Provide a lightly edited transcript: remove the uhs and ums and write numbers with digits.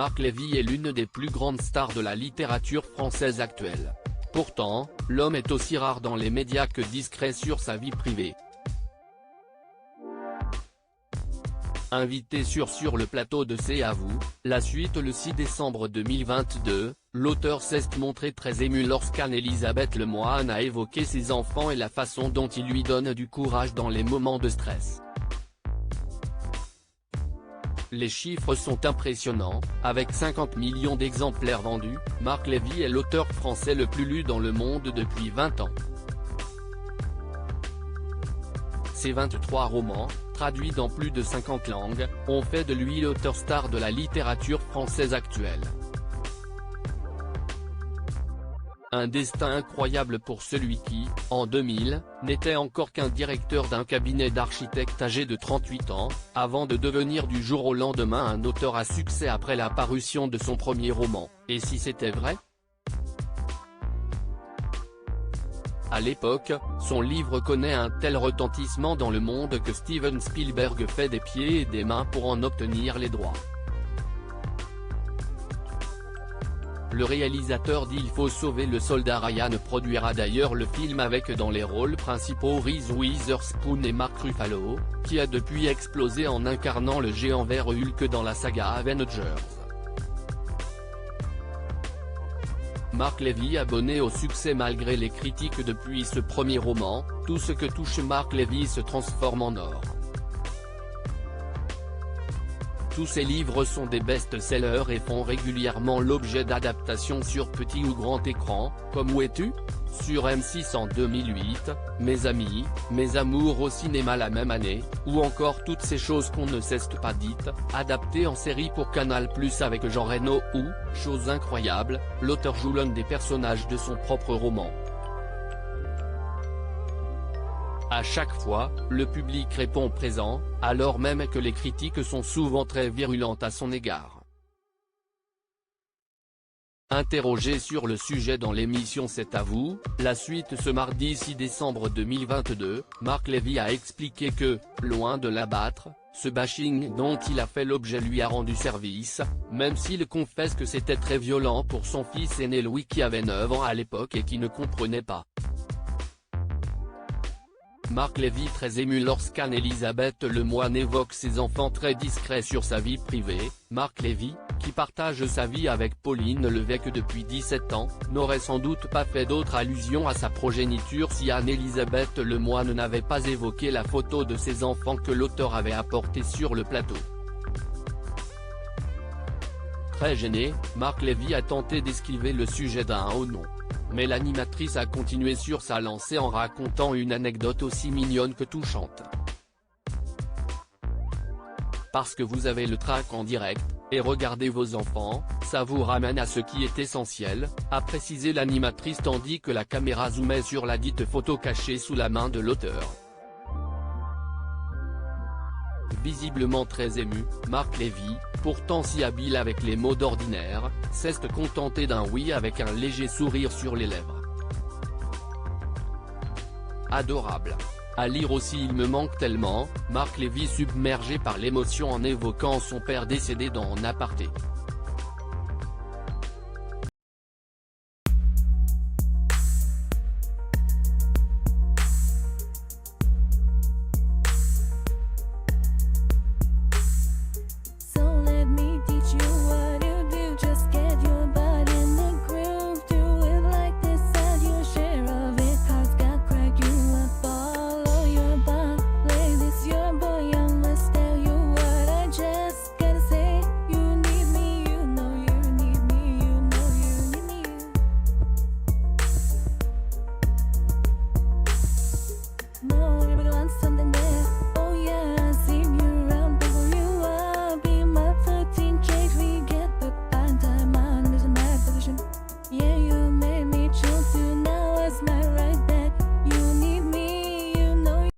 Marc Lévy est l'une des plus grandes stars de la littérature française actuelle. Pourtant, l'homme est aussi rare dans les médias que discret sur sa vie privée. Invité sur le plateau de C'est à vous, la suite le 6 décembre 2022, l'auteur s'est montré très ému lorsqu'Anne-Elisabeth Lemoine a évoqué ses enfants et la façon dont ils lui donnent du courage dans les moments de stress. Les chiffres sont impressionnants, avec 50 millions d'exemplaires vendus, Marc Lévy est l'auteur français le plus lu dans le monde depuis 20 ans. Ses 23 romans, traduits dans plus de 50 langues, ont fait de lui l'auteur star de la littérature française actuelle. Un destin incroyable pour celui qui, en 2000, n'était encore qu'un directeur d'un cabinet d'architectes âgé de 38 ans, avant de devenir du jour au lendemain un auteur à succès après la parution de son premier roman. Et si c'était vrai ? À l'époque, son livre connaît un tel retentissement dans le monde que Steven Spielberg fait des pieds et des mains pour en obtenir les droits. Le réalisateur d'Il faut sauver le soldat Ryan produira d'ailleurs le film avec dans les rôles principaux Reese Witherspoon et Mark Ruffalo, qui a depuis explosé en incarnant le géant vert Hulk dans la saga Avengers. Marc Lévy abonné au succès malgré les critiques depuis ce premier roman, tout ce que touche Marc Lévy se transforme en or. Tous ses livres sont des best-sellers et font régulièrement l'objet d'adaptations sur petit ou grand écran, comme Où es-tu ? Sur M6 en 2008, Mes amis, mes amours au cinéma la même année, ou encore Toutes ces choses qu'on ne s'est pas dites, adapté en série pour Canal+ avec Jean Reno où, chose incroyable, l'auteur joue l'un des personnages de son propre roman. À chaque fois, le public répond présent, alors même que les critiques sont souvent très virulentes à son égard. Interrogé sur le sujet dans l'émission C'est à vous, la suite ce mardi 6 décembre 2022, Marc Lévy a expliqué que, loin de l'abattre, ce bashing dont il a fait l'objet lui a rendu service, même s'il confesse que c'était très violent pour son fils aîné Louis qui avait 9 ans à l'époque et qui ne comprenait pas. Marc Lévy très ému lorsqu'Anne-Elisabeth Lemoine évoque ses enfants très discrets sur sa vie privée. Marc Lévy, qui partage sa vie avec Pauline Levesque depuis 17 ans, n'aurait sans doute pas fait d'autre allusion à sa progéniture si Anne-Elisabeth Lemoine n'avait pas évoqué la photo de ses enfants que l'auteur avait apportée sur le plateau. Très gêné, Marc Lévy a tenté d'esquiver le sujet d'un haut nom. Mais l'animatrice a continué sur sa lancée en racontant une anecdote aussi mignonne que touchante. Parce que vous avez le trac en direct, et regardez vos enfants, ça vous ramène à ce qui est essentiel, a précisé l'animatrice tandis que la caméra zoomait sur la dite photo cachée sous la main de l'auteur. Visiblement très ému, Marc Lévy, pourtant si habile avec les mots d'ordinaire, s'est contenté d'un oui avec un léger sourire sur les lèvres. Adorable. À lire aussi Il me manque tellement, Marc Lévy submergé par l'émotion en évoquant son père décédé dans En aparté.